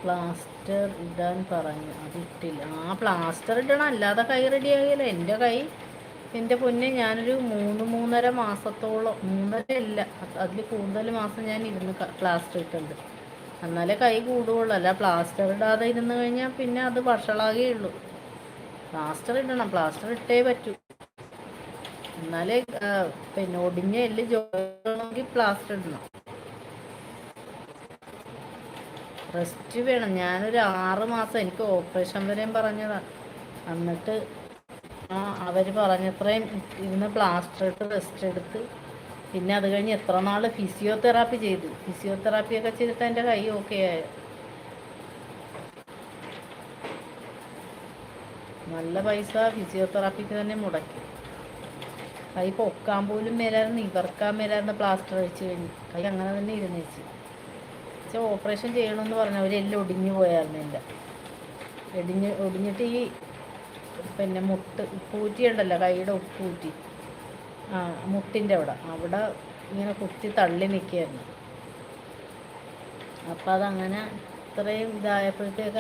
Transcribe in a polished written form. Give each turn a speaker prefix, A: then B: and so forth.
A: Plaster ഇടാൻ പറഞ്ഞു, അതിട്ടില്ല. Plaster ഇടണം, അല്ലാതെ കൈ റെഡിയാകില്ല. എൻ്റെ കൈ, എൻ്റെ പൊന്നെ, ഞാനൊരു 3-3.5 മാസത്തോളം, 3.5 അല്ല, അതിൽ കൂടുതൽ മാസം ഞാൻ ഇരുന്ന് പ്ലാസ്റ്റർ ഇട്ടുണ്ട്. എന്നാലേ കൈ കൂടുകയുള്ളൂ. അല്ല പ്ലാസ്റ്റർ ഇടാതെ ഇരുന്ന് കഴിഞ്ഞാൽ പിന്നെ അത് വഷളാകുകയുള്ളൂ. പ്ലാസ്റ്റർ ഇടണം, പ്ലാസ്റ്റർ ഇട്ടേ പറ്റൂ. എന്നാലേ പിന്നെ ഒടിഞ്ഞ എല്ല് ജോയിണമെങ്കിൽ പ്ലാസ്റ്റർ ഇടണം. റെസ്റ്റ് വേണം. ഞാനൊരു 6 മാസം, എനിക്ക് ഓപ്പറേഷൻ വരെയും പറഞ്ഞതാണ്. എന്നിട്ട് അവർ പറഞ്ഞത്രയും ഇരുന്ന് പ്ലാസ്റ്റർ ഇട്ട് റെസ്റ്റ് എടുത്ത്, പിന്നെ അത് കഴിഞ്ഞ് എത്ര നാൾ ഫിസിയോതെറാപ്പി ചെയ്തു. ഫിസിയോതെറാപ്പിയൊക്കെ ചെയ്തിട്ട് എൻ്റെ കൈ ഓക്കെ ആയത്. നല്ല പൈസ ഫിസിയോതെറാപ്പിക്ക് തന്നെ മുടക്കി. കൈ പൊക്കാൻ പോലും മേലായിരുന്നു, നിവർക്കാൻ മേലായിരുന്നു പ്ലാസ്റ്റർ വെച്ച് കഴിഞ്ഞ്. കൈ അങ്ങനെ തന്നെ ഇരുന്നേച്ച്. ഓപ്പറേഷൻ ചെയ്യണമെന്ന് പറഞ്ഞു. അവരെല്ലാം ഒടിഞ്ഞു പോയായിരുന്നു. എൻ്റെ ഒടിഞ്ഞിട്ട് ഈ പിന്നെ ഉപ്പൂറ്റി ഉണ്ടല്ലോ, കൈയുടെ ഉപ്പൂറ്റി, മുട്ടിൻ്റെ അവിടെ ഇങ്ങനെ കുത്തി തള്ളി നിൽക്കുകയായിരുന്നു. അപ്പം അതങ്ങനെ ഇത്രയും ഇതായപ്പോഴത്തേക്ക്